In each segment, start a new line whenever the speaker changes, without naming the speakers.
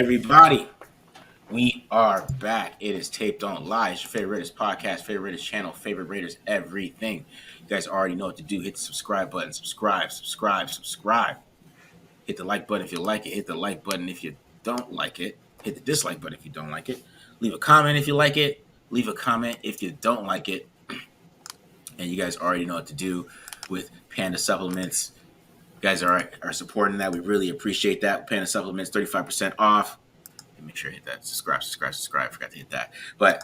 Everybody, we are back. It is Tape Don't Lie. It's your favorite Raiders podcast, favorite Raiders channel, favorite Raiders everything. You guys already know what to do. Hit the subscribe button. Subscribe. Hit the like button if you like it. Hit the like button if you don't like it. Hit the dislike button if you don't like it. Leave a comment if you like it. Leave a comment if you don't like it. And you guys already know what to do with Panda Supplements. You guys are supporting that. We really appreciate that. Panda Supplements, 35% off. Make sure you hit that. Subscribe. Forgot to hit that. But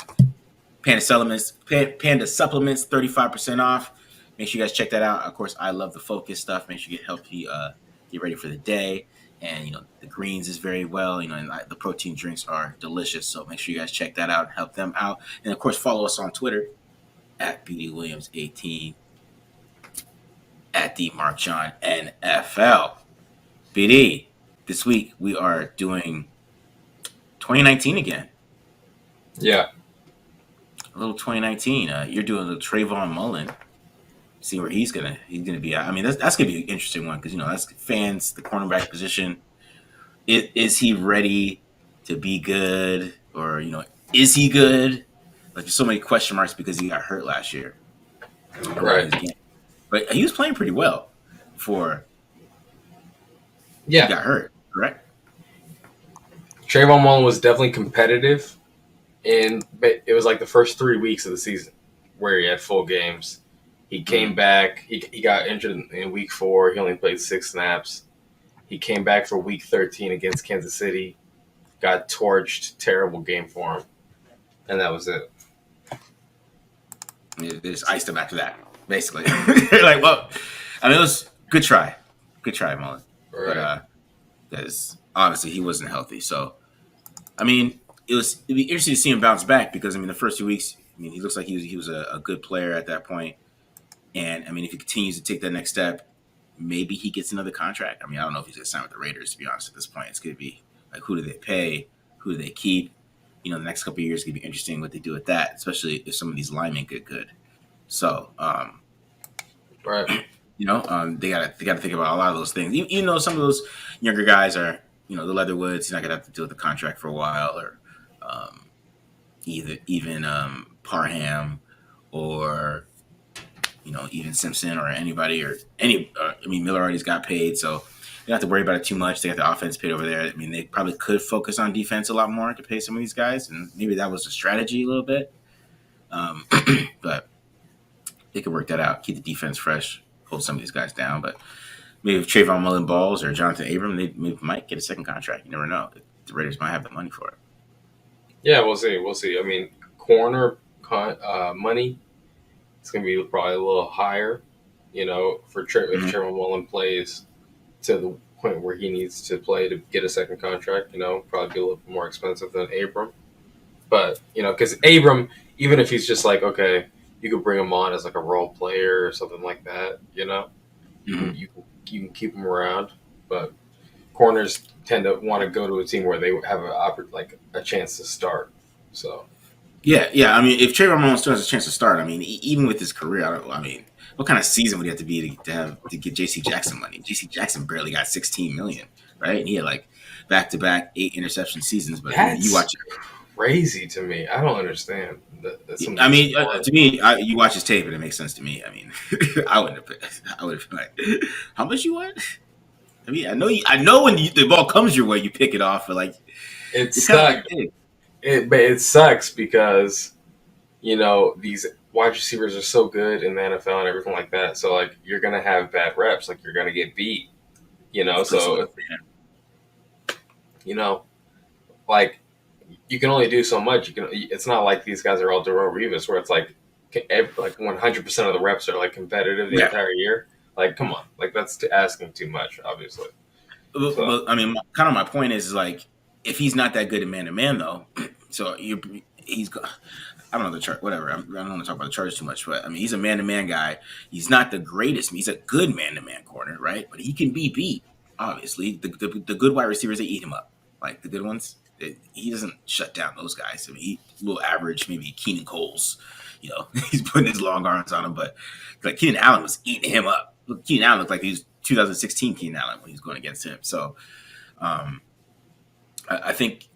Panda Supplements, 35% off. Make sure you guys check that out. Of course, I love the focus stuff. Make sure you help you get ready for the day. And, the greens is very well. And the protein drinks are delicious. So make sure you guys check that out and help them out. And, of course, follow us on Twitter at BDWilliams18, at DMarkJohn NFL. BD, this week we are doing 2019 again.
Yeah.
A little 2019. You're doing the Trayvon Mullen. See where he's gonna be at. I mean, that's gonna be an interesting one because that's fans, the cornerback position. Is he ready to be good, or is he good? Like, there's so many question marks because he got hurt last year.
Right.
But he was playing pretty well before he got hurt, correct?
Trayvon Mullen was definitely competitive, but it was like the first 3 weeks of the season where he had full games. He came back. He got injured in week 4. He only played 6 snaps. He came back for week 13 against Kansas City. Got torched. Terrible game for him. And that was it.
They just iced him after that, basically. Like, well, I mean, it was good try. Good try, Mullen.
Right.
But because obviously he wasn't healthy. So, I mean, it'd be interesting to see him bounce back because, the first 2 weeks, he looks like he was a good player at that point. And, if he continues to take that next step, maybe he gets another contract. I don't know if he's going to sign with the Raiders, to be honest, at this point. It's going to be like, who do they pay? Who do they keep? The next couple of years is going to be interesting what they do with that, especially if some of these linemen get good. So,
right.
they got to think about a lot of those things. Even though some of those younger guys are, the Leatherwoods, he's not going to have to deal with the contract for a while, or even Parham, or even Simpson, or anybody, or Miller already's got paid, so they don't have to worry about it too much. They got the offense paid over there. They probably could focus on defense a lot more to pay some of these guys, and maybe that was a strategy a little bit. But they could work that out, keep the defense fresh, hold some of these guys down. But maybe if Trayvon Mullen balls or Jonathan Abram, they might get a second contract. You never know. The Raiders might have the money for it.
Yeah, we'll see. Corner money, it's going to be probably a little higher, if Trayvon Mullen plays to the point where he needs to play to get a second contract, probably be a little more expensive than Abram. But, because Abram, even if he's just like, okay, you could bring him on as like a role player or something like that,
Mm-hmm.
you can keep him around. But corners tend to want to go to a team where they have a chance to start. So.
Yeah. If Trayvon Mullen still has a chance to start, even with his career, what kind of season would he have to be to get J.C. Jackson money? J.C. Jackson barely got $16 million, right? And he had back-to-back 8 interception seasons. But you watch it.
Crazy to me. I don't understand.
To me, you watch his tape and it makes sense to me. I would have been like, how much you want? I know when the ball comes your way, you pick it off, but
it sucks. But it sucks because these wide receivers are so good in the NFL and everything like that. So you're gonna have bad reps, you're gonna get beat. So you can only do so much. It's not like these guys are all Darrell Revis, where it's 100% of the reps are competitive the entire year. Come on, that's asking too much, obviously.
But kind of my point is if he's not that good at man-to-man though, so he's. I don't know the chart. Whatever. I don't want to talk about the Chargers too much, but he's a man-to-man guy. He's not the greatest. He's a good man-to-man corner, right? But he can be beat. Obviously, the good wide receivers, they eat him up. The good ones, he doesn't shut down those guys. He a little average, maybe Keenan Coles. He's putting his long arms on him, but Keenan Allen was eating him up. Keenan Allen looked like he was 2016 Keenan Allen when he was going against him. So, I think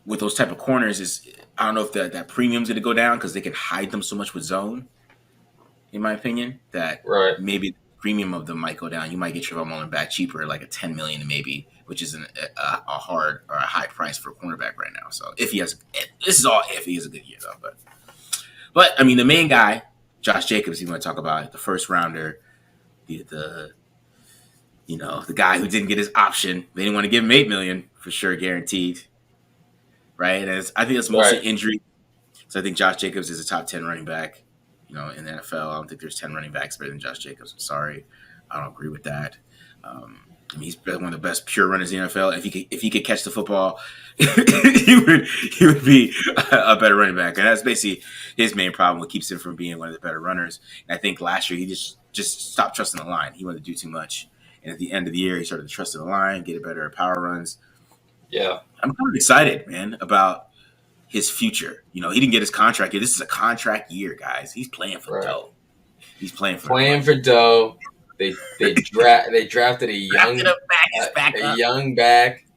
with those type of corners is I don't know if that premium's going to go down because they can hide them so much with zone. In my opinion, that
Right.
maybe the premium of them might go down. You might get Trayvon Mullen back cheaper, like a 10 million maybe, which isn't a hard or a high price for a cornerback right now. So if he has, this is all if he has a good year though. But I mean, the main guy, Josh Jacobs, you want to talk about the first rounder, the the guy who didn't get his option. They didn't want to give him 8 million for sure, guaranteed, right? And I think it's mostly
Right.
injury. So I think Josh Jacobs is a top 10 running back, in the NFL. I don't think there's 10 running backs better than Josh Jacobs. I'm sorry. I don't agree with that. I mean, he's one of the best pure runners in the NFL. If he could catch the football, he would be a better running back. And that's basically his main problem. What keeps him from being one of the better runners. And I think last year he just stopped trusting the line. He wanted to do too much. And at the end of the year, he started to trust the line, get better at power runs.
Yeah.
I'm kind of excited, man, about his future. He didn't get his contract yet. This is a contract year, guys. He's playing for
Right.
dough. He's playing for
Playing for dough. They drafted a young back.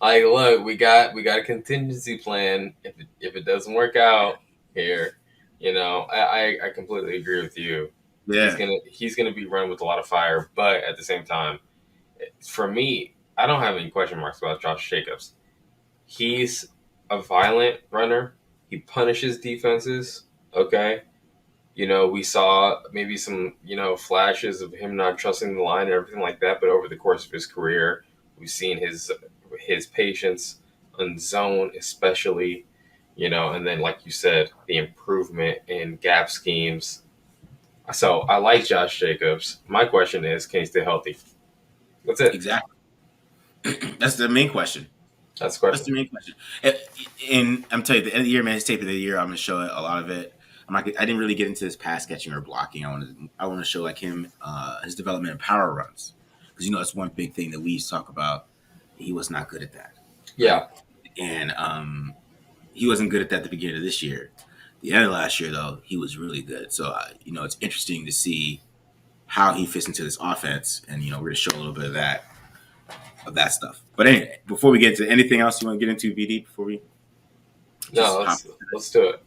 Like, look, we got a contingency plan. If it doesn't work out here, I completely agree with you.
Yeah,
He's gonna be run with a lot of fire, but at the same time, for me, I don't have any question marks about Josh Jacobs. He's a violent runner. He punishes defenses. Okay. We saw maybe some, flashes of him not trusting the line and everything like that. But over the course of his career, we've seen his patience on zone, especially, and then like you said, the improvement in gap schemes. So I like Josh Jacobs. My question is, can he stay healthy? That's it.
exactly. That's the main question.
That's the
That's
question.
the main question. And I'm telling you, at the end of the year, man, his tape of the year, I'm going to show it, a lot of it. I didn't really get into his pass catching or blocking. I want to show like him, his development in power runs, because that's one big thing that we used to talk about. He was not good at that, right?
Yeah.
And he wasn't good at that at the beginning of this year. The end of last year, though, he was really good. So it's interesting to see how he fits into this offense, and we're going to show a little bit of that stuff. But anyway, before we get into anything else you want to get into, BD, before we just
No,
hop.
let's do it.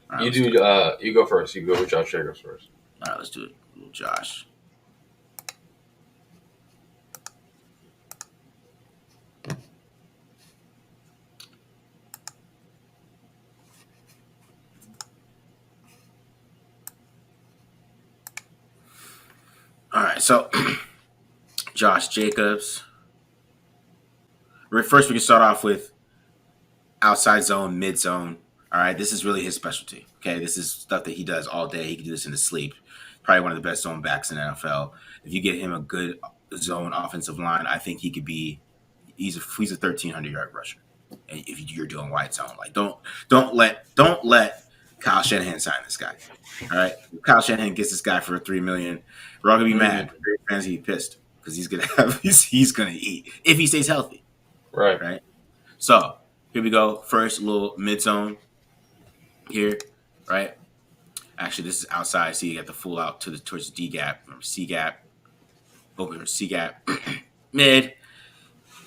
All right,
You
let's do
do.
it.
You go first. You go with Josh Jacobs first.
All right, let's do it. Little Josh. All right, so Josh Jacobs. First, we can start off with outside zone, mid zone. All right, this is really his specialty. Okay, this is stuff that he does all day. He can do this in his sleep. Probably one of the best zone backs in the NFL. If you get him a good zone offensive line, I think he could be. He's a 1,300-yard rusher. And if you're doing wide zone, like don't let Kyle Shanahan sign this guy. All right, if Kyle Shanahan gets this guy for 3 million, we're all gonna be mad. Fans gonna be pissed because he's gonna eat if he stays healthy.
Right.
Right. So here we go. First little mid zone here, right? Actually, this is outside, so you got the full out towards the D gap. Remember C gap, open C gap, mid,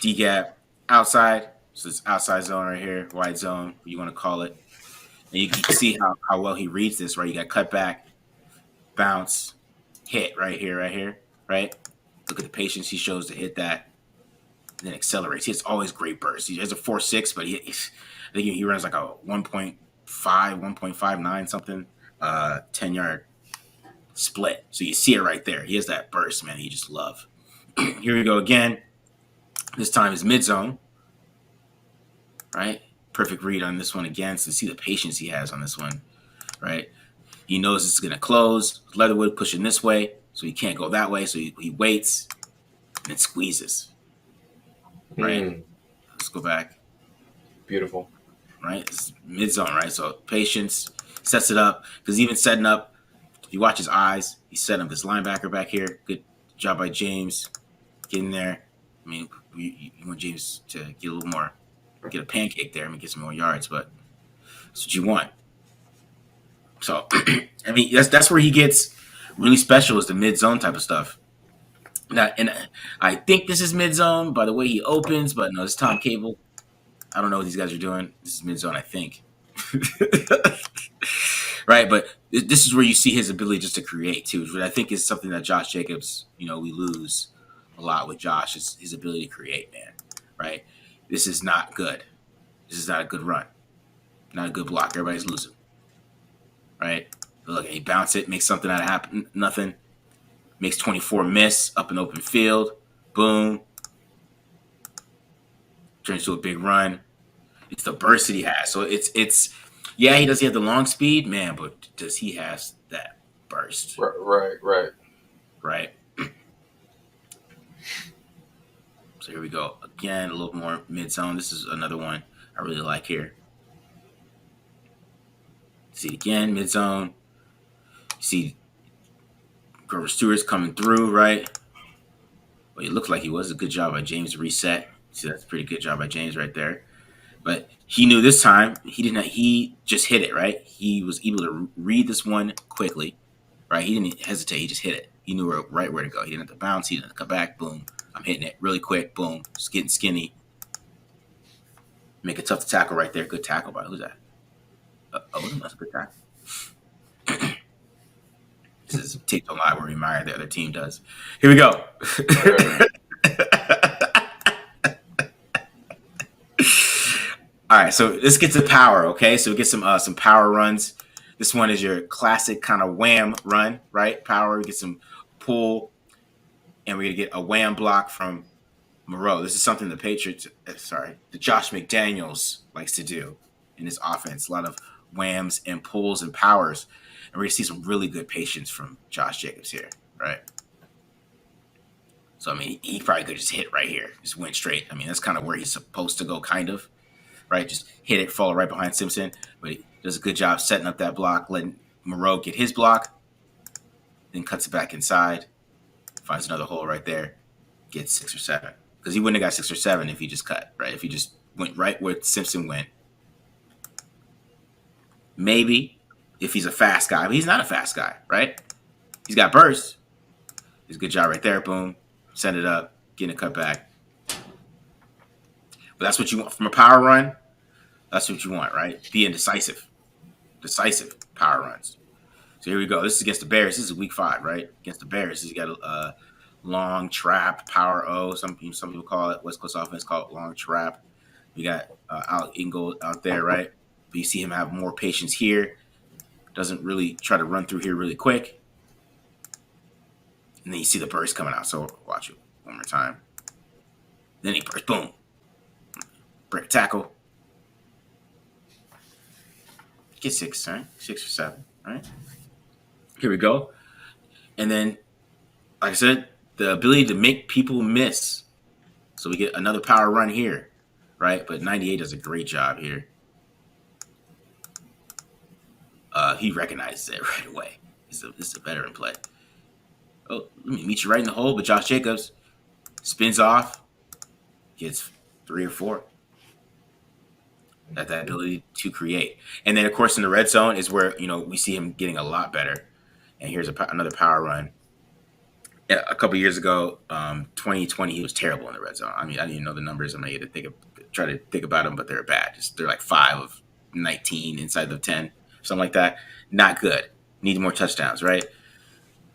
D gap, outside. So it's outside zone right here, wide zone, what you want to call it. And you can see how well he reads this, right? You got cut back, bounce, hit right here, right? Look at the patience he shows to hit that, and then accelerates. He has always great bursts. He has a 4.6, but I think he runs like a 1.5, 1.59 something, 10-yard split. So you see it right there. He has that burst, man. You just love. Here we go again. This time is mid zone, right? Perfect read on this one again. So see the patience he has on this one, right? He knows it's going to close. Leatherwood pushing this way, so he can't go that way. So he waits and then squeezes, right? Let's go back.
Beautiful.
Right? It's mid zone, right? So patience, sets it up. Because even setting up, if you watch his eyes, he's setting up this linebacker back here. Good job by James getting there. I mean, you want James to get a little more, get a pancake there. I mean, get some more yards, but that's what you want. So, I mean, that's where he gets really special, is the mid zone type of stuff. Now, and I think this is mid zone by the way he opens, but no, it's Tom Cable. I don't know what these guys are doing. This is mid zone, I think. Right, but this is where you see his ability just to create too, which I think is something that Josh Jacobs, we lose a lot with Josh, is his ability to create, man. Right, this is not good. This is not a good run, not a good block. Everybody's losing. Right, look, he bounce it, makes something out of happen, nothing. Makes 24 miss up an open field. Boom, turns to a big run. It's the burst that he has. So it's yeah, he doesn't have the long speed, man, but does he have that burst?
Right.
Right. So here we go. Again, a little more mid zone. This is another one I really like here. See it again, mid zone. See Grover Stewart's coming through, right? Well, it looks like he was. A good job by James to reset. See, that's a pretty good job by James right there. But he knew this time he just hit it, right? He was able to read this one quickly, right? He didn't hesitate. He just hit it. He knew right where to go. He didn't have to bounce. He didn't have to come back. Boom. I'm hitting it really quick. Boom. Just getting skinny. Make it tough to tackle right there. Good tackle by who's that? Odom. That's a good tackle. This is taped on live where we admire the other team does. Here we go. All right, so let's get to power, okay? So we get some power runs. This one is your classic kind of wham run, right? Power, we get some pull, and we're going to get a wham block from Moreau. This is something the Josh McDaniels likes to do in his offense. A lot of whams and pulls and powers. And we're going to see some really good patience from Josh Jacobs here, right? So, I mean, he probably could just hit right here. Just went straight. I mean, that's kind of where he's supposed to go, kind of. Right, just hit it, follow right behind Simpson. But he does a good job setting up that block, letting Moreau get his block, then cuts it back inside, finds another hole right there, gets 6 or 7. Because he wouldn't have got 6 or 7 if he just cut, right? If he just went right where Simpson went. Maybe if he's a fast guy, but he's not a fast guy, right? He's got burst. He's a good job right there. Boom, send it up, getting a cut back. But that's what you want from a power run. That's what you want, right? Being decisive power runs. So here we go. This is against the Bears. This is week 5, right? Against the Bears. He's got a long trap, power O. Some people call it, West Coast offense call it long trap. We got Alec Ingold out there, right? But you see him have more patience here. Doesn't really try to run through here really quick. And then you see the burst coming out. So watch it one more time. Then he bursts. Boom. Break tackle. Get 6, right? 6 or 7, right? Here we go. And then, like I said, the ability to make people miss. So we get another power run here, right? But 98 does a great job here. He recognizes it right away. This is a veteran play. Oh, let me meet you right in the hole. But Josh Jacobs spins off, gets 3 or 4. That ability to create. And then, of course, in the red zone is where, we see him getting a lot better. And here's another power run. A couple years ago, 2020, he was terrible in the red zone. I mean, I didn't even know the numbers. I'm not going to try to think about them, but they're bad. They're like 5 of 19 inside the 10, something like that. Not good. Need more touchdowns, right?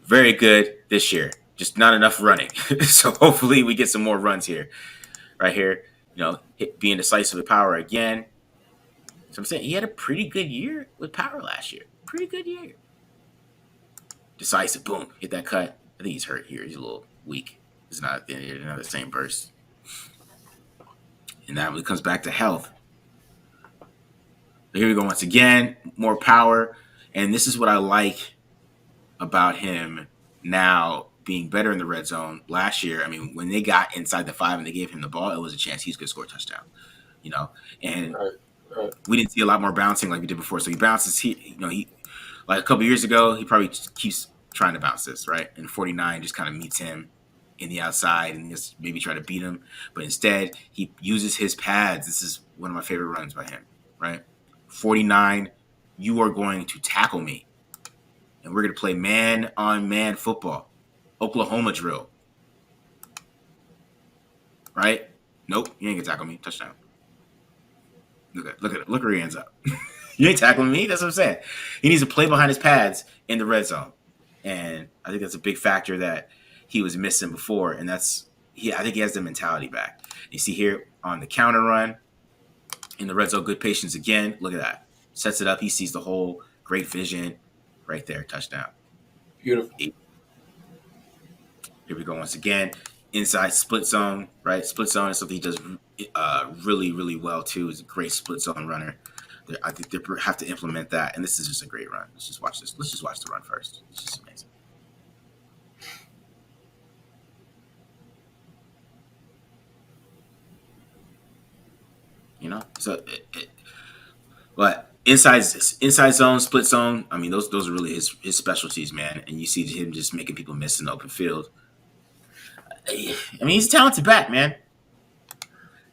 Very good this year. Just not enough running. So hopefully we get some more runs here. Right here, being decisive with power again. So I'm saying he had a pretty good year with power last year. Pretty good year. Decisive, boom, hit that cut. I think he's hurt here. He's a little weak. It's not another same burst. And that really comes back to health. But here we go once again. More power. And this is what I like about him now being better in the red zone. Last year, I mean, when they got inside the 5 and they gave him the ball, it was a chance he was going to score a touchdown. And
Right.
We didn't see a lot more bouncing like we did before. So he bounces. He like a couple years ago, he probably just keeps trying to bounce this, right? And 49 just kind of meets him in the outside and just maybe try to beat him. But instead, he uses his pads. This is one of my favorite runs by him, right? 49, you are going to tackle me. And we're going to play man-on-man football. Oklahoma drill. Right? Nope, you ain't going to tackle me. Touchdown. Look where he ends up. You ain't tackling me. That's what I'm saying. He needs to play behind his pads in the red zone, and I think that's a big factor that he was missing before. And I think he has the mentality back. You see here on the counter run in the red zone, good patience again. Look at that. Sets it up. He sees the hole. Great vision. Right there, touchdown.
Beautiful.
Here we go once again. Inside split zone, right? Split zone is something he does really, really well too. He's a great split zone runner. I think they have to implement that, and this is just a great run. Let's just watch this. Let's just watch the run first. It's just amazing. You know, so but inside zone, split zone. I mean, those are really his specialties, man. And you see him just making people miss in the open field. I mean, he's a talented back, man.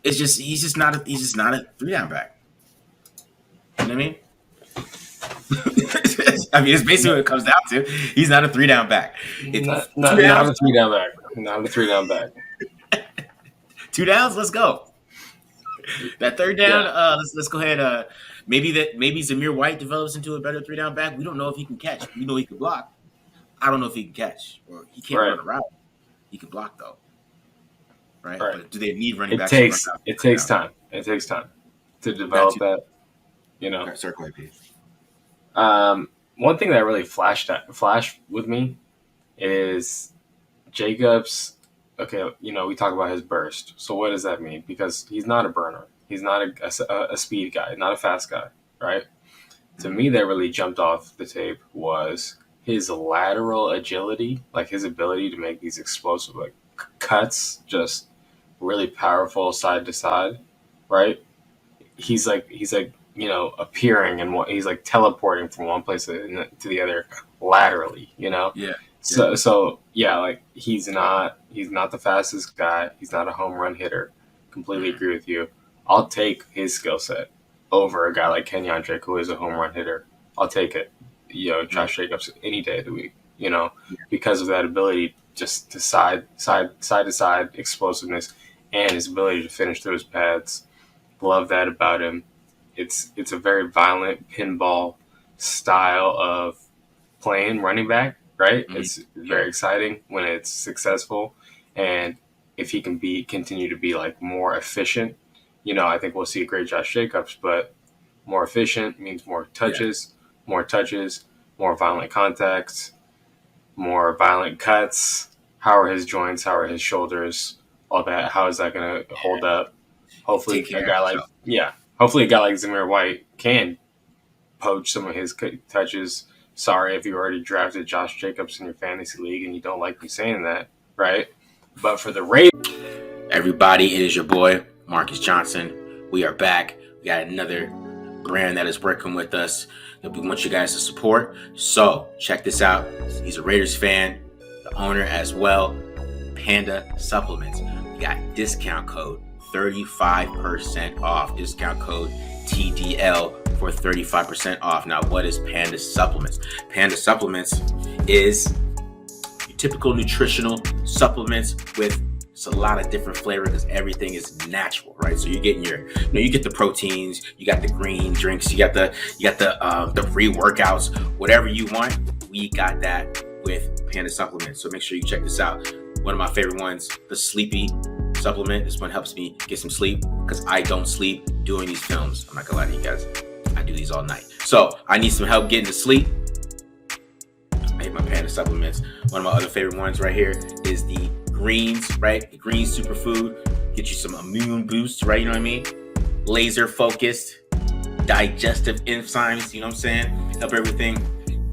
It's just he's just not a 3-down back. You know what I mean? I mean, it's basically what it comes down to. He's not a 3-down back.
Not a 3-down back. Not a 3-down back.
2 downs. Let's go. That 3rd down. Yeah. Let's go ahead. Maybe Zamir White develops into a better 3-down back. We don't know if he can catch. We know he can block. I don't know if he can catch or he can't run a route. He can block though. Right? But do they need running backs?
It takes time. It takes time to develop that. You know.
Okay, circle AP.
One thing that really flashed with me is Jacobs. Okay, you know, we talk about his burst. So what does that mean? Because he's not a burner. He's not a speed guy, not a fast guy, right? To me, that really jumped off the tape was his lateral agility, like his ability to make these explosive like cuts, just really powerful side to side, right? He's like you know, appearing and he's like teleporting from one place to the other laterally, you know?
Yeah.
So yeah, like he's not the fastest guy. He's not a home run hitter. Completely agree with you. I'll take his skill set over a guy like Kenyon Drake, who is a home run hitter. I'll take it. You know, Josh Jacobs any day of the week, you know, because of that ability just to side to side explosiveness and his ability to finish those pads. Love that about him. It's a very violent pinball style of playing running back, right? Mm-hmm. It's very exciting when it's successful. And if he can continue to be like more efficient, you know, I think we'll see a great Josh Jacobs, but more efficient means more touches, more violent contacts, more violent cuts. How are his joints? How are his shoulders? All that. How is that going to hold up? Hopefully a guy like Zamir White can poach some of his touches. Sorry if you already drafted Josh Jacobs in your fantasy league and you don't like me saying that, right? But for the Ravens,
everybody, it is your boy Marcus Johnson. We are back. We got another brand that is working with us that we want you guys to support. So check this out. He's a Raiders fan, the owner as well. Panda Supplements. We got discount code 35% off. Discount code TDL for 35% off. Now, what is Panda Supplements? Panda Supplements is your typical nutritional supplements with a lot of different flavor because everything is natural, right? So you're getting you get the proteins, you got the green drinks, you got the pre-workouts, whatever you want, we got that with Panda Supplements. So make sure you check this out. One of my favorite ones, the Sleepy supplement. This one helps me get some sleep because I don't sleep doing these films. I'm not gonna lie to you guys. I do these all night. So I need some help getting to sleep. I hate my Panda Supplements. One of my other favorite ones right here is the greens, right? The green superfood. Get you some immune boosts, right? You know what I mean? Laser focused, digestive enzymes, you know what I'm saying? Help everything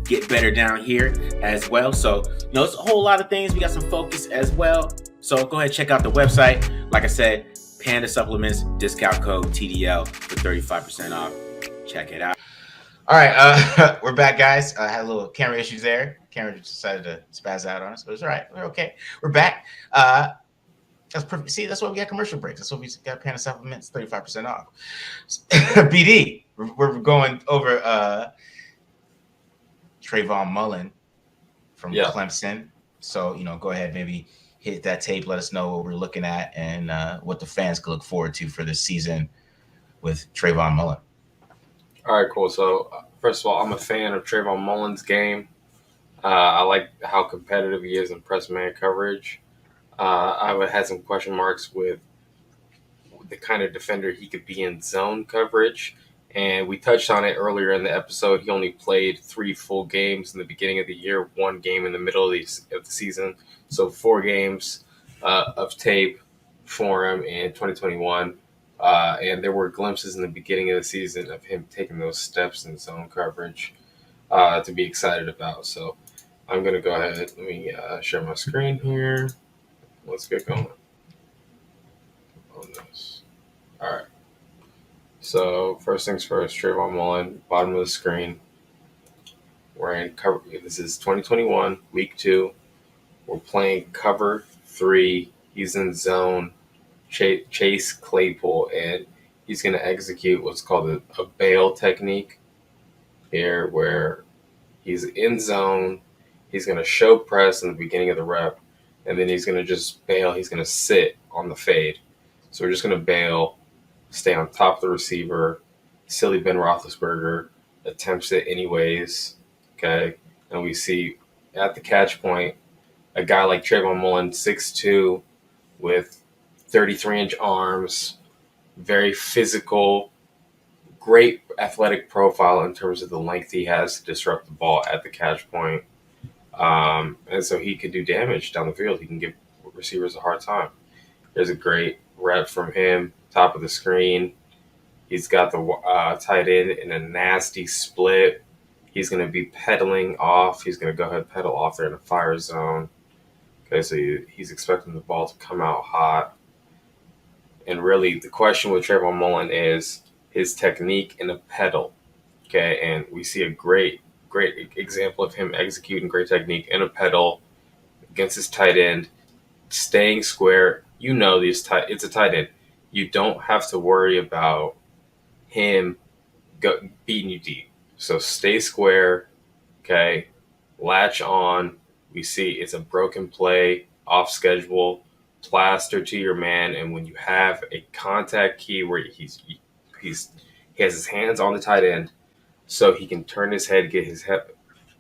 get better down here as well. So, you know, it's a whole lot of things. We got some focus as well. So go ahead, check out the website. Like I said, Panda Supplements, discount code TDL for 35% off. Check it out. All right, we're back, guys. I had a little camera issues there. Camera just decided to spaz out on us, but it's all right. We're okay. We're back. That's perfect. See, that's why we got commercial breaks. That's why we got Panda Supplements, 35% off. BD, we're going over Trayvon Mullen from Clemson. So, you know, go ahead, maybe hit that tape. Let us know what we're looking at and what the fans can look forward to for this season. with Trayvon Mullen?
All right, cool. So first of all, I'm a fan of Trayvon Mullen's game. I like how competitive he is in press man coverage. I would have some question marks with the kind of defender he could be in zone coverage. And we touched on it earlier in the episode. He only played 3 full games in the beginning of the year, 1 game in the middle of the season. So 4 games of tape for him in 2021. And there were glimpses in the beginning of the season of him taking those steps in zone coverage to be excited about. So I'm going to go ahead. Let me share my screen here. Let's get going on this. All right. So first things first, Trayvon Mullen, bottom of the screen. We're in cover. This is 2021, week 2. We're playing cover 3. He's in zone. Chase Claypool, and he's going to execute what's called a bail technique here, where he's in zone. He's going to show press in the beginning of the rep, and then he's going to just bail. He's going to sit on the fade. So we're just going to bail, stay on top of the receiver. Silly Ben Roethlisberger attempts it anyways. Okay. And we see at the catch point a guy like Trayvon Mullen, 6'2", with 33-inch arms, very physical, great athletic profile in terms of the length he has to disrupt the ball at the catch point. And so he could do damage down the field. He can give receivers a hard time. There's a great rep from him, top of the screen. He's got the tight end in a nasty split. He's going to be pedaling off. He's going to go ahead and pedal off there in a fire zone. Okay, so he's expecting the ball to come out hot. And really, the question with Trayvon Mullen is his technique in a pedal. Okay, and we see a great example of him executing great technique in a pedal against his tight end, staying square. You know, it's a tight end. You don't have to worry about him beating you deep. So stay square, okay, latch on. We see it's a broken play, off schedule, plaster to your man, and when you have a contact key where he has his hands on the tight end, so he can turn his head, get his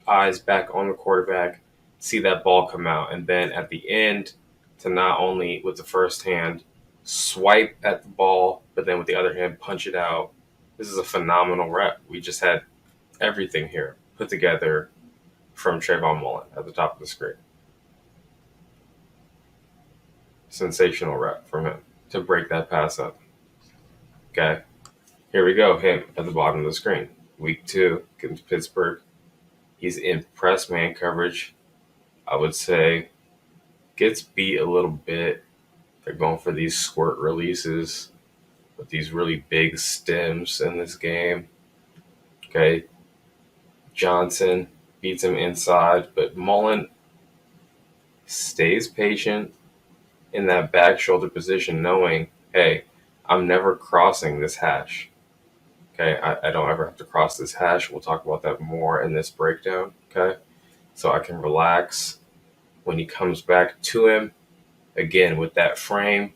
eyes back on the quarterback, see that ball come out, and then at the end, to not only with the first hand swipe at the ball, but then with the other hand punch it out. This is a phenomenal rep. We just had everything here put together from Trayvon Mullen at the top of the screen. Sensational rep from him to break that pass up. Okay, here we go. Him at the bottom of the screen. Week 2 against Pittsburgh. He's in press man coverage. I would say gets beat a little bit. They're going for these squirt releases with these really big stems in this game. Okay, Johnson beats him inside, but Mullen stays patient in that back shoulder position, knowing, hey, I'm never crossing this hash. Okay, I don't ever have to cross this hash. We'll talk about that more in this breakdown. Okay, so I can relax when he comes back to him. Again, with that frame,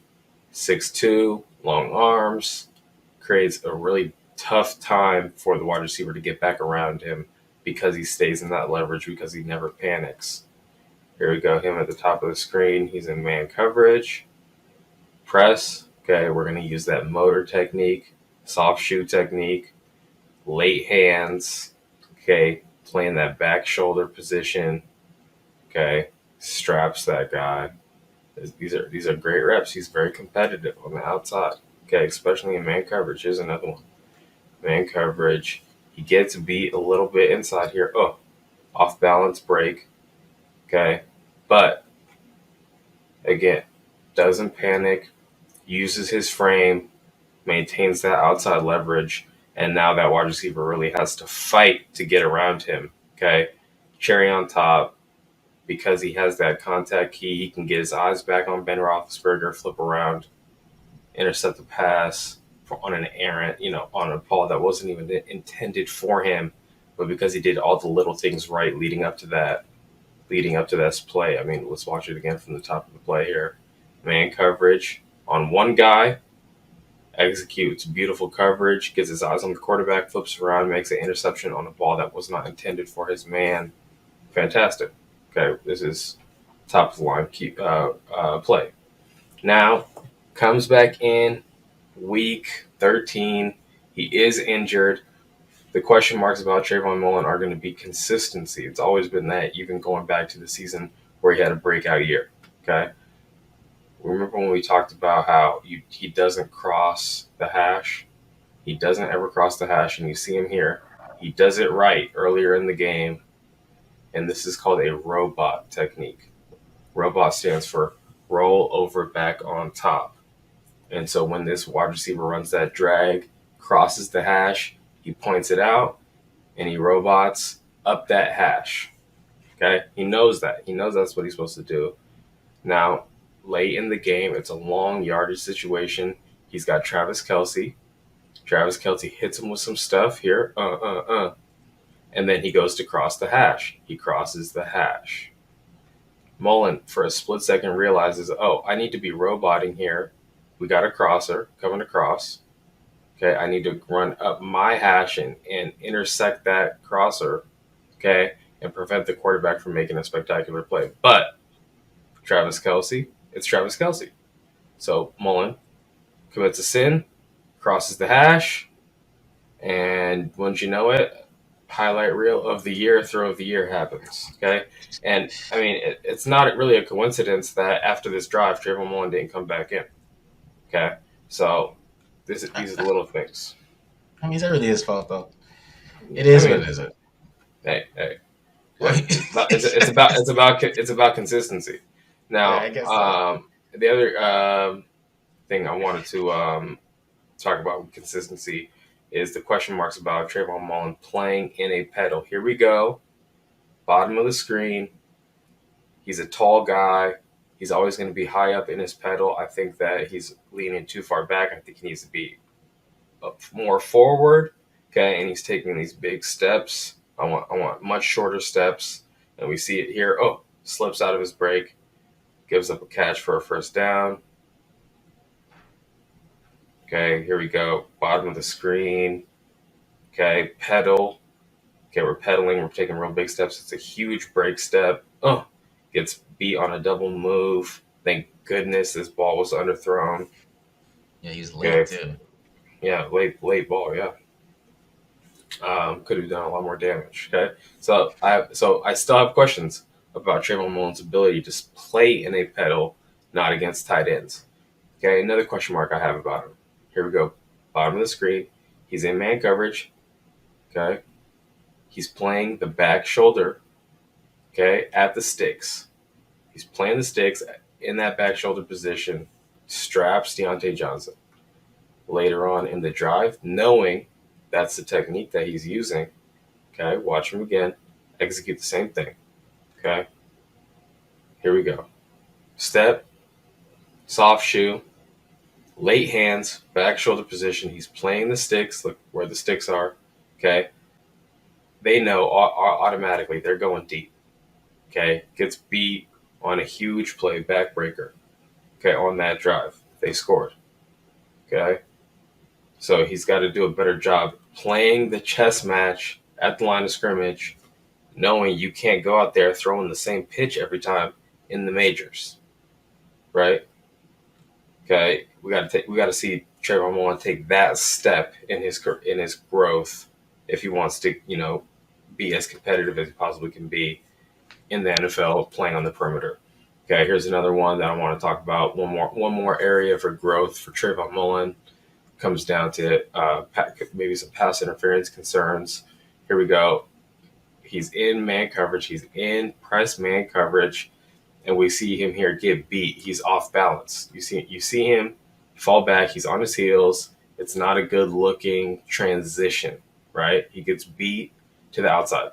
6'2", long arms, creates a really tough time for the wide receiver to get back around him because he stays in that leverage, because he never panics. Here we go, him at the top of the screen. He's in man coverage. Press. Okay, we're going to use that motor technique, soft shoe technique, late hands. Okay, playing that back shoulder position. Okay, straps that guy. These are great reps. He's very competitive on the outside. Okay, especially in man coverage. Here's another one. Man coverage. He gets beat a little bit inside here. Oh, off balance break. Okay, but again, doesn't panic, uses his frame, maintains that outside leverage, and now that wide receiver really has to fight to get around him. Okay, cherry on top. Because he has that contact key, he can get his eyes back on Ben Roethlisberger, flip around, intercept the pass on an errant, on a ball that wasn't even intended for him, but because he did all the little things right leading up to this play. I mean, let's watch it again from the top of the play here. Man coverage on one guy, executes beautiful coverage, gets his eyes on the quarterback, flips around, makes an interception on a ball that was not intended for his man. Fantastic. Okay, this is top of the line play. Now, comes back in week 13. He is injured. The question marks about Trayvon Mullen are going to be consistency. It's always been that, even going back to the season where he had a breakout year. Okay. Remember when we talked about how he doesn't cross the hash? He doesn't ever cross the hash, and you see him here. He does it right earlier in the game, and this is called a robot technique. Robot stands for roll over back on top. And so when this wide receiver runs that drag, crosses the hash, he points it out, and he robots up that hash. Okay? He knows that. He knows that's what he's supposed to do. Now, late in the game, it's a long yardage situation. He's got Travis Kelce. Travis Kelce hits him with some stuff here. And then he goes to cross the hash. He crosses the hash. Mullen, for a split second, realizes, oh, I need to be roboting here. We got a crosser coming across. Okay, I need to run up my hash and intersect that crosser, okay, and prevent the quarterback from making a spectacular play. But it's Travis Kelce. So Mullen commits a sin, crosses the hash, and once you know it, highlight reel of the year, throw of the year happens. Okay, and I mean it's not really a coincidence that after this drive, Trayvon Mullen didn't come back in. Okay, so these are the little things.
I mean, is that really his fault though? It is, but it isn't.
Hey. It's about consistency. Now,
Yeah, I guess so.
the other thing I wanted to talk about with consistency is the question marks about Trayvon Mullen playing in a pedal. Here we go. Bottom of the screen. He's a tall guy. He's always going to be high up in his pedal. I think that he's leaning too far back. I think he needs to be up more forward. Okay, and he's taking these big steps. I want much shorter steps. And we see it here. Oh, slips out of his break. Gives up a catch for a first down. Okay, here we go. Bottom of the screen. Okay, pedal. Okay, we're pedaling. We're taking real big steps. It's a huge break step. Oh, gets beat on a double move. Thank goodness this ball was underthrown.
Yeah, he's late too.
Yeah, late ball. Yeah, could have done a lot more damage. Okay, so I still have questions about Trayvon Mullen's ability to play in a pedal, not against tight ends. Okay, another question mark I have about him. Here we go. Bottom of the screen. He's in man coverage. Okay, he's playing the back shoulder. Okay, at the sticks. He's playing the sticks in that back shoulder position. Straps Deontay Johnson. Later on in the drive, knowing that's the technique that he's using. Okay, watch him again. Execute the same thing. Okay, here we go. Step, soft shoe, late hands, back shoulder position. He's playing the sticks. Look where the sticks are. Okay, they know automatically they're going deep. Okay, gets beat on a huge play, backbreaker. Okay, on that drive, they scored. Okay, so he's got to do a better job playing the chess match at the line of scrimmage, knowing you can't go out there throwing the same pitch every time in the majors, right? Okay, we got to see Trayvon Mullen take that step in his growth if he wants to, be as competitive as he possibly can be in the NFL playing on the perimeter. Okay, here's another one that I want to talk about. One more area for growth for Trayvon Mullen comes down to maybe some pass interference concerns. Here we go. He's in man coverage. He's in press man coverage, and we see him here get beat. He's off balance. You see him fall back. He's on his heels. It's not a good looking transition, right? He gets beat to the outside.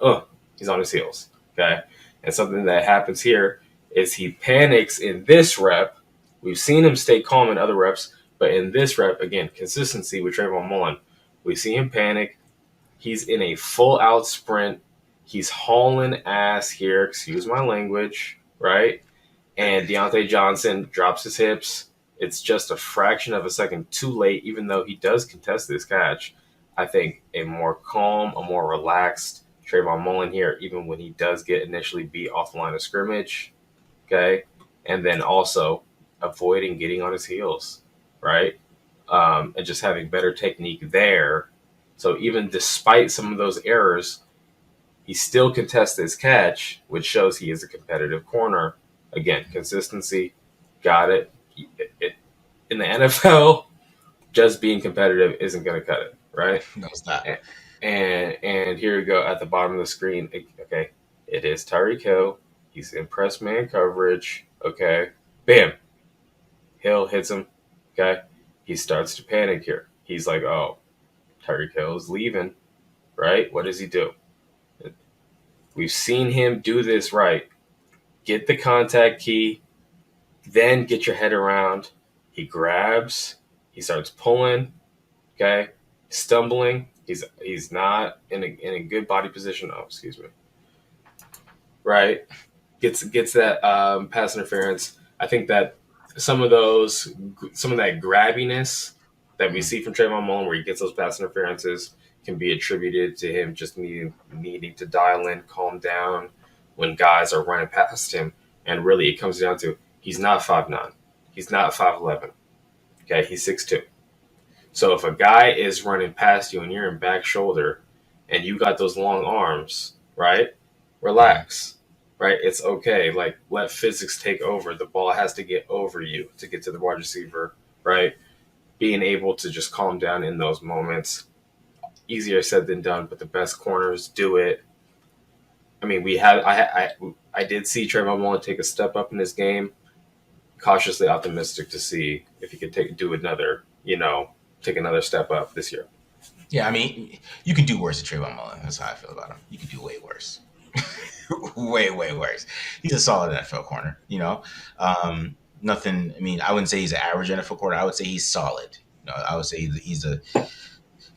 He's on his heels. Okay, and something that happens here is he panics in this rep. We've seen him stay calm in other reps, but in this rep, again, consistency with Trayvon Mullen, we see him panic. He's in a full out sprint. He's hauling ass here, excuse my language, right? And Deontay Johnson drops his hips It's just a fraction of a second too late, even though he does contest this catch. I think a more calm, a more relaxed Trayvon Mullen here, even when he does get initially beat off the line of scrimmage, okay? And then also avoiding getting on his heels, right? And just having better technique there. So even despite some of those errors, he still contests his catch, which shows he is a competitive corner. Again, consistency, got it. In the NFL, just being competitive isn't going to cut it, right?
No, it's not.
And here we go at the bottom of the screen. Okay, it is Tyreek Hill. He's in press man coverage. Okay, bam, Hill hits him. Okay, he starts to panic here. He's like, "Oh, Tyreek Hill is leaving." Right? What does he do? We've seen him do this right. Get the contact key, then get your head around. He grabs. He starts pulling. Okay, stumbling. He's not in a good body position. Oh, excuse me. Right, gets that pass interference. I think that some of that grabbiness that we
Mhm.
see from Trayvon Mullen, where he gets those pass interferences, can be attributed to him just needing to dial in, calm down when guys are running past him. And really, it comes down to he's not 5'9", he's not 5'11". Okay, he's 6'2". So if a guy is running past you and you're in back shoulder and you got those long arms, right?
Mhm.
Relax, right? It's okay. Like, let physics take over. The ball has to get over you to get to the wide receiver, right? Being able to just calm down in those moments. Easier said than done, but the best corners do it. I mean, I did see Trayvon Mullen take a step up in this game. Cautiously optimistic to see if he could take another step up this year.
Yeah, I mean, you can do worse than Trayvon Mullen. That's how I feel about him. You can do way worse. Way, way worse. He's a solid NFL corner, you know? Nothing, I mean, I wouldn't say he's an average NFL corner. I would say he's solid. I would say he's a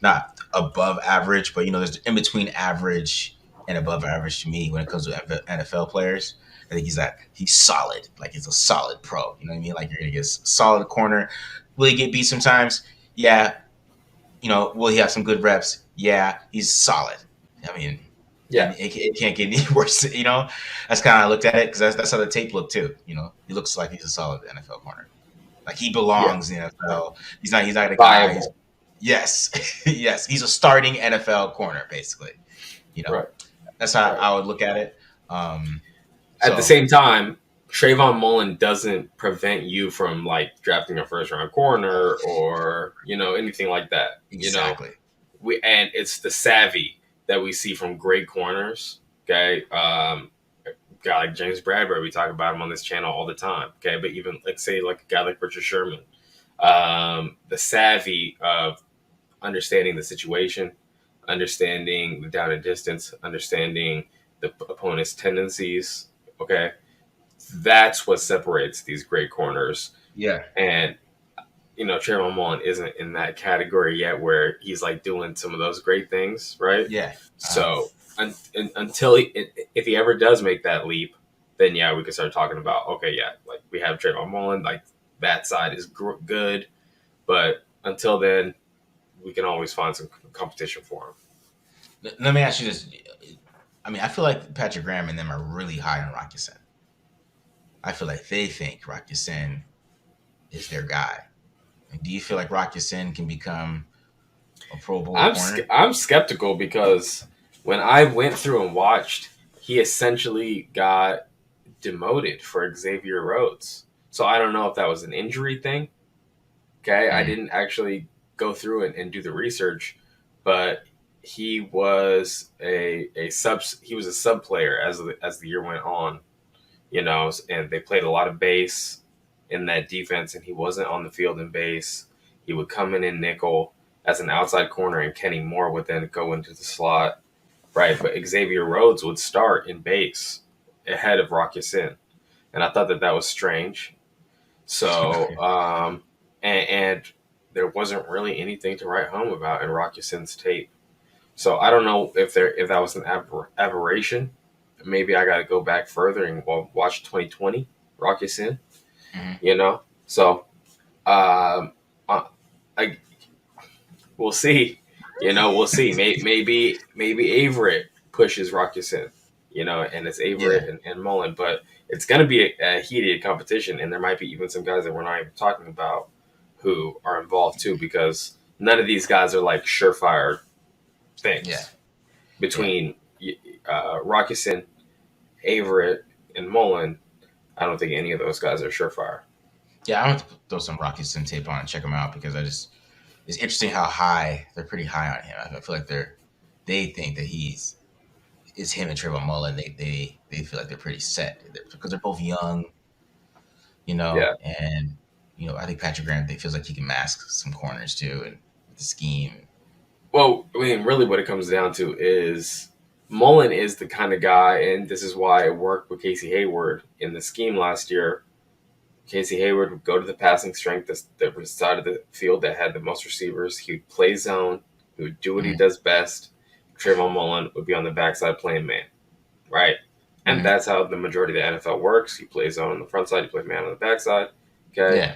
not above average, but, there's in between average and above average to me when it comes to NFL players. I think he's solid. Like, he's a solid pro. You know what I mean? Like, you're going to get a solid corner. Will he get beat sometimes? Yeah, will he have some good reps? Yeah, he's solid. I mean,
Yeah,
and it can't get any worse. That's kind of how I looked at it because that's how the tape looked too. He looks like he's a solid NFL corner. Like, he
yeah,
belongs in the NFL. He's not a guy.
viable.
Yes, yes, he's a starting NFL corner basically. You know,
Right,
that's how
right.
I would look at it.
At the
So
same time, Trayvon Mullen doesn't prevent you from like drafting a first round corner or anything like that.
exactly.
And it's the savvy that we see from great corners. Okay, guy like James Bradbury, we talk about him on this channel all the time. Okay, but even like say like a guy like Richard Sherman, the savvy of understanding the situation, understanding the down and distance, understanding the opponent's tendencies. Okay, that's what separates these great corners.
Yeah,
And Trayvon Mullen isn't in that category yet, where he's like doing some of those great things, right?
yeah.
So until if he ever does make that leap, then yeah, we can start talking about okay, yeah, like we have Trayvon Mullen, like that side is good, but until then, we can always find some competition for him.
Let me ask you this. I mean, I feel like Patrick Graham and them are really high on Rocky Sin. I feel like they think Rocky Sin is their guy. Do you feel like Rocky Sin can become a Pro Bowl corner?
I'm skeptical because when I went through and watched, he essentially got demoted for Xavier Rhodes. So I don't know if that was an injury thing. Okay, I
Mm,
didn't actually go through it and do the research, but he was a sub player as the year went on, and they played a lot of base in that defense, and he wasn't on the field in base. He would come in nickel as an outside corner, and Kenny Moore would then go into the slot, right? But Xavier Rhodes would start in base ahead of Rocky Sin, and I thought that was strange. So,
okay.
and there wasn't really anything to write home about in Rocky Sin's tape. So I don't know if that was an aberration. Maybe I got to go back further and watch 2020 Rocky Sin.
Mhm.
So Um, uh, I we'll see. We'll see. Maybe Averett pushes Rockison. And it's
Yeah,
Averett and Mullen, but it's going to be a heated competition, and there might be even some guys that we're not even talking about who are involved too, because none of these guys are like surefire
yeah,
things.
yeah.
Between Rockison, Averett, and Mullen, I don't think any of those guys are surefire.
Yeah, I'm gonna throw some Rocky Sim tape on and check them out because it's interesting how high they're pretty high on him. I feel like they think that it's him and Trayvon Mullen. They feel like they're pretty set because they're both young,
Yeah.
and I think Patrick Graham they feels like he can mask some corners too and with the scheme.
Well, I mean, really, what it comes down to is Mullen is the kind of guy, and this is why it worked with Casey Hayward in the scheme last year. Casey Hayward would go to the passing strength that side of the field that had the most receivers. He would play zone. He would do what he
Mm-hmm.
does best. Trayvon Mullen would be on the backside playing man, right? And
Mm-hmm.
that's how the majority of the NFL works. You play zone on the front side, you play man on the backside. Okay.
Yeah.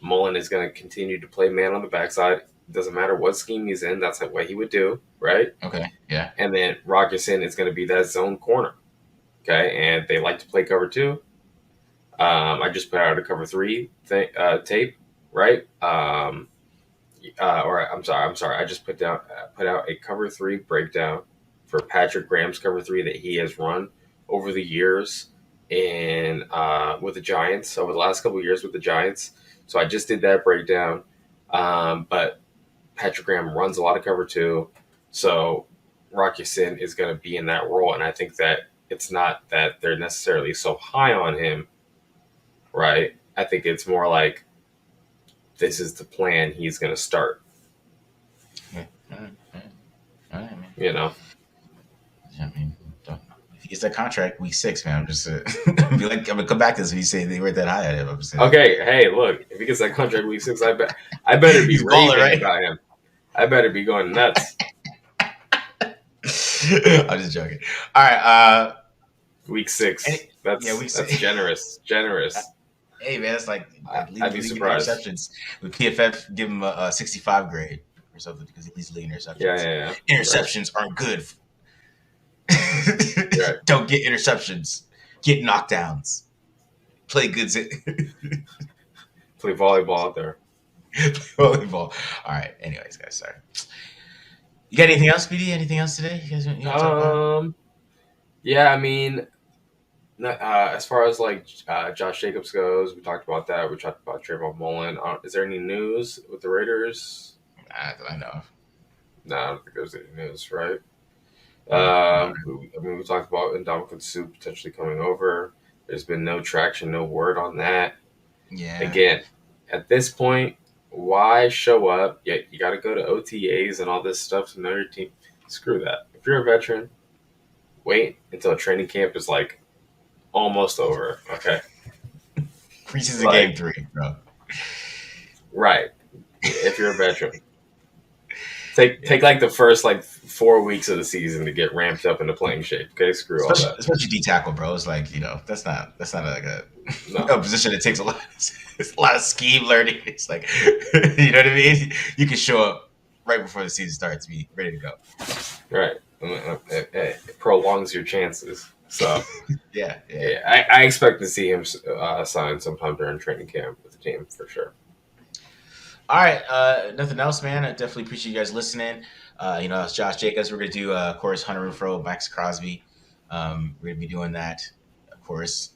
Mullen is going to continue to play man on the backside. It doesn't matter what scheme he's in. That's what he would do, right?
Okay. Yeah.
And then Rogerson is going to be that zone corner. Okay. And they like to play cover two. I just put out a cover three tape, right? Or I'm sorry. I just put out a cover three breakdown for Patrick Graham's cover three that he has run over the years in with the Giants over the last couple of years with the Giants. So I just did that breakdown. But Patrick Graham runs a lot of cover two, so Rocky Sin is going to be in that role, and I think that it's not that they're necessarily so high on him, right? I think it's more like this is the plan he's going to start.
Yeah. All right. All right, man.
You know.
I mean, if he gets that contract week 6, man, I'm just be like, I'm gonna come back to this when you say they were that high at him. I'm saying
Okay, hey, look, if he gets that contract week 6, I better be
he's a baller,
raving
right?
about him. I better be going nuts.
I'm just joking. All right.
Week 6,
Yeah, week
that's
6.
generous.
Hey, man, it's like leading
I'd
the
be
league in
surprised.
interceptions. With PFF, give him a 65 grade or something because he leads the league in interceptions.
Yeah. Right.
Interceptions aren't good.
Right.
Don't get interceptions. Get knockdowns. Play good.
Play volleyball out there.
Volleyball. All right. Anyways, guys, sorry. You got anything else, BD? Anything else today? You guys want to talk about?
Yeah, I mean, as far as like Josh Jacobs goes, we talked about that. We talked about Trayvon Mullen. Is there any news with the Raiders?
I know.
No, I don't think there's any news, right?
No.
We talked about Ndamukong Suh potentially coming over. There's been no traction, no word on that.
Yeah.
Again, at this point, why show up? Yeah, you got to go to OTAs and all this stuff to know your team. Screw that. If you're a veteran, wait until training camp is like almost over. Okay,
Preseason
like
game 3, bro.
right. If you're a veteran, take like the first like 4 weeks of the season to get ramped up into playing shape. Okay, screw all that.
Especially D tackle, bro. It's like that's not like
No,
a position that takes a lot. It's a lot of scheme learning. It's like you know what I mean. You can show up right before the season starts, be ready to go.
right. It prolongs your chances. So
Yeah.
yeah, I expect to see him sign sometime during training camp with the team for sure.
All right. Nothing else, man. I definitely appreciate you guys listening. It's Josh Jacobs. We're gonna do, of course, Hunter Renfrow, Max Crosby. We're gonna be doing that, of course.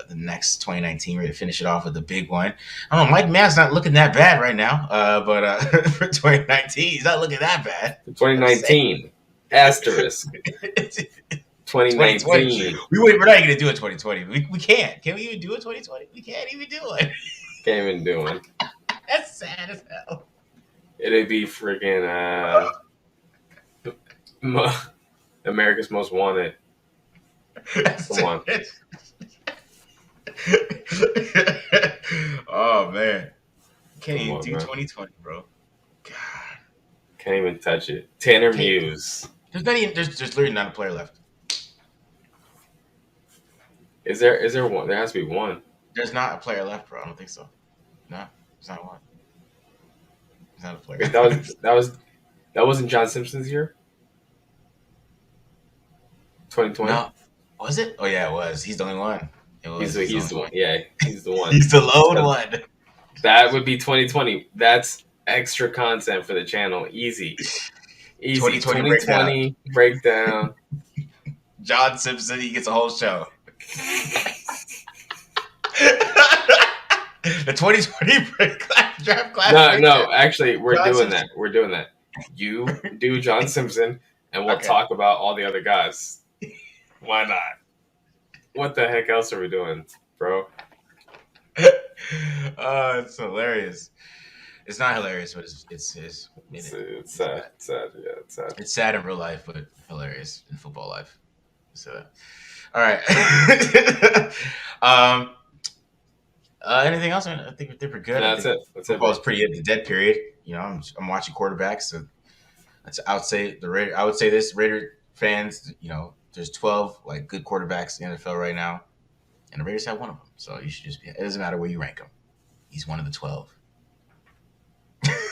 The next 2019, we're gonna finish it off with the big one. I don't know. Mike Mann's not looking that bad right now. But for 2019, he's not looking that bad.
2019 asterisk
2020.
2019
We're not even gonna do it 2020. We can't. Can we even do it 2020? We can't even do it.
can't even do one.
That's sad as hell.
It'd be freaking America's Most Wanted. Come on.
Oh man, can't
Come
even
on,
do
man.
2020, bro. God,
Can't even touch it. Tanner
Can't-
Muse.
there's literally not a player left.
Is there one? There has to be one.
There's not a player left, bro. I don't think so. No. It's not one. It's not a player.
Wait, that wasn't John Simpson's year. 2020.
No, was it? Oh yeah, it was. He's the only one. It was.
He's the one. Yeah, he's the one.
He's the lone one.
That would be 2020. That's extra content for the channel. Easy.
2020
breakdown.
John Simpson, he gets a whole show. The 2020 draft class.
No. Actually, we're
John
doing
Simpson.
that. We're doing that. You do John Simpson, and we'll talk about all the other guys. Why not? What the heck else are we doing, bro?
It's hilarious. It's not hilarious, but it's
sad. Sad. Yeah, it's sad.
It's sad in real life, but hilarious in football life. So, all right. Anything else? I think we're good.
That's it.
Football is pretty at the dead period. You know, I'm watching quarterbacks. So I would say this Raider fans. You know, there's 12 like good quarterbacks in the NFL right now, and the Raiders have one of them. So you should just be. It doesn't matter where you rank him. He's one of the 12.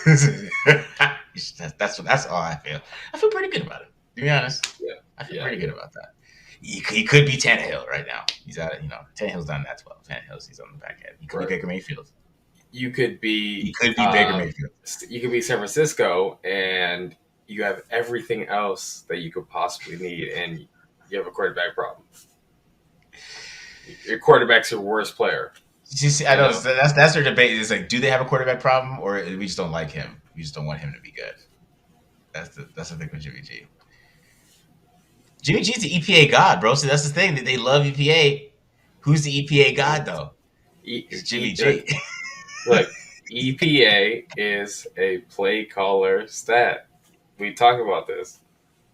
That's all I feel. I feel pretty good about it. To be honest,
yeah,
I feel pretty good about that. He could be Tannehill right now. He's out. You know, Tannehill's not in that 12. He's on the back end. He could be Baker Mayfield.
You could be.
He could be Baker Mayfield.
You could be San Francisco, and you have everything else that you could possibly need, and you have a quarterback problem. Your quarterback's your worst player.
See, I know that's their debate. It's like, do they have a quarterback problem, or we just don't like him? We just don't want him to be good. That's the thing with Jimmy G. Jimmy G's the EPA god, bro. So that's the thing that they love EPA. Who's the EPA god though? It's Jimmy G.
Look, EPA is a play caller stat. We talk about this.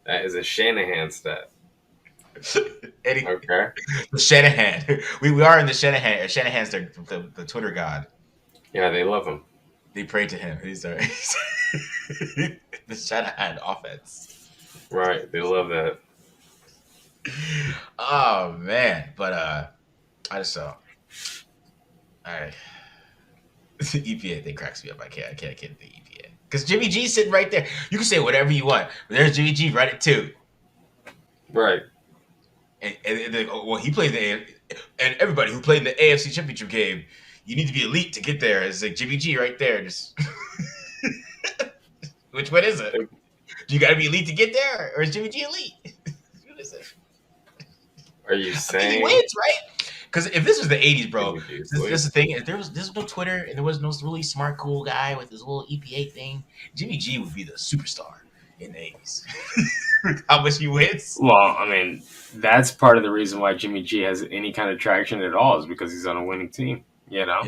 That is a Shanahan stat. Okay.
The Shanahan. We are in the Shanahan. Shanahan's the Twitter god.
Yeah, they love him.
They pray to him. He's the Shanahan offense.
Right. They love that.
Oh man. But I just saw. Alright. The EPA thing cracks me up. I can't the EPA. Because Jimmy G's sitting right there. You can say whatever you want. But there's Jimmy G, run it too.
Right.
And well, he plays and everybody who played in the AFC Championship game, you need to be elite to get there. It's like Jimmy G right there. Just which one is it? Do you got to be elite to get there, or is Jimmy G elite? What is it?
Are you saying
he wins, right? Because if this was the '80s, bro, this is the thing. If there's no Twitter and there was no really smart, cool guy with his little EPA thing, Jimmy G would be the superstar in the '80s. How much he wins?
Well, I mean, that's part of the reason why Jimmy G has any kind of traction at all is because he's on a winning team. You know?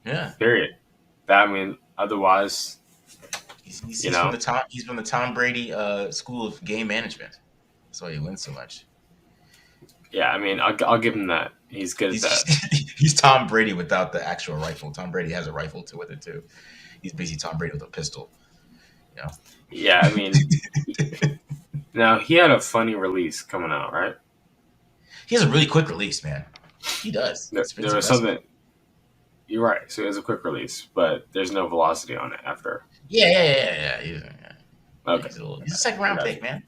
Yeah.
Period. Otherwise,
he's from the Tom Brady school of game management. That's why he wins so much.
Yeah, I mean, I'll give him that. He's good at that.
He's Tom Brady without the actual rifle. Tom Brady has a rifle with it too. He's basically Tom Brady with a pistol. You know?
Yeah, I mean, now he had a funny release coming out, right?
He has a really quick release, man. He does.
There was something. You're right. So it was a quick release, but there's no velocity on it after.
Yeah.
Okay.
He's a second round pick, man.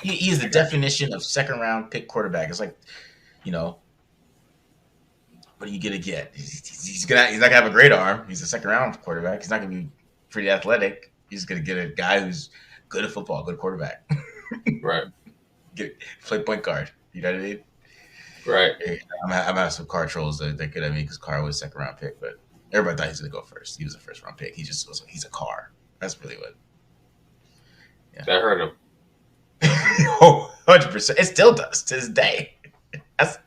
He is the definition of second round pick quarterback. It's like, you know, what are you gonna get? He's not gonna have a great arm. He's a second round quarterback. He's not gonna be pretty athletic. He's gonna get a guy who's good at football, good quarterback.
Right.
Play point guard. You know what I mean?
Right.
I'm having some car trolls that good at me because Carr was a second round pick, but everybody thought he was gonna go first. He was a first round pick. He's a Carr. That's really what.
Yeah. That hurt him.
100%. It still does to this day. That's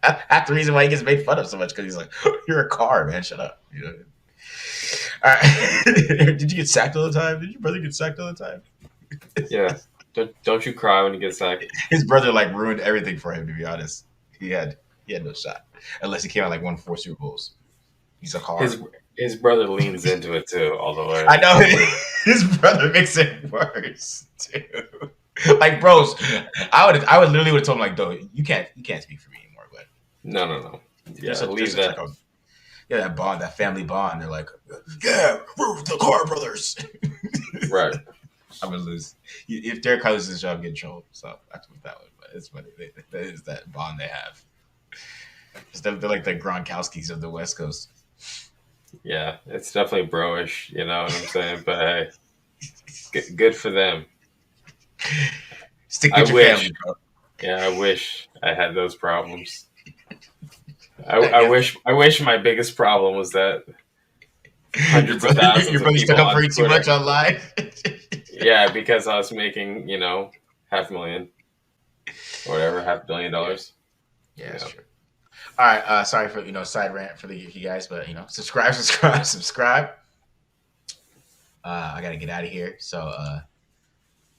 the reason why he gets made fun of so much, because he's like, "You're a Carr, man. Shut up." You know. All right. Did you get sacked all the time? Did your brother get sacked all the time?
Yeah. Don't you cry when you get sacked.
His brother ruined everything for him. To be honest, he had no shot unless he came out won 4 Super Bowls. He's a Carr.
His brother leans into it too, all the way.
I know his brother makes it worse too. Like, bros, I would literally would have told him, like, "Dude, you can't speak for me anymore." But
no. Yeah, leave that.
Yeah, that bond, that family bond. They're like, yeah, we're the Carr brothers.
Right.
I'm gonna lose. If Derek Carr loses his job, I'm getting in trouble. So I have to put that one. But it's funny. That is that bond they have. They're like the Gronkowskis of the West Coast.
Yeah, it's definitely bro-ish, you know what I'm saying? But hey, good for them.
Stick
I
with your
wish.
family, bro.
Yeah, I wish I had those problems. I,
I
I
guess
wish I wish my biggest problem was that
your
hundreds of
brother,
thousands
your
of
brother stuck
people
up for
on
you too
Twitter.
much online.
Yeah, because I was making, $500,000 or whatever, $500,000.
Yeah, that's
Yeah.
true. All right. Sorry for side rant for you guys, but subscribe, subscribe, subscribe. I gotta get out of here, so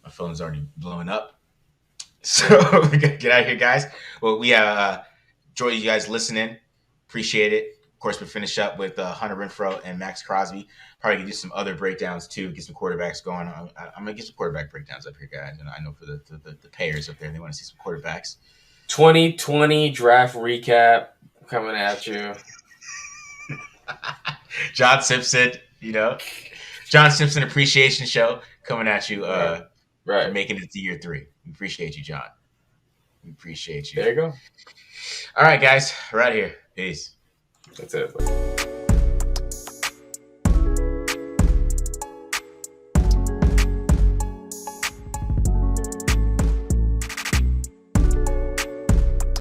my phone's already blowing up. So we gotta get out of here, guys. Well, we enjoy you guys listening. Appreciate it. Of course, we finish up with Hunter Renfrow and Max Crosby. Probably gonna do some other breakdowns too. Get some quarterbacks going. I'm gonna get some quarterback breakdowns up here, guys. And I know for the payers up there, they want to see some quarterbacks.
2020 draft recap coming at you.
John Simpson, John Simpson appreciation show coming at you for
Right.
making it to year 3. We appreciate you, John. We appreciate you.
There you go.
All right, guys. We're out of here. Peace.
That's it.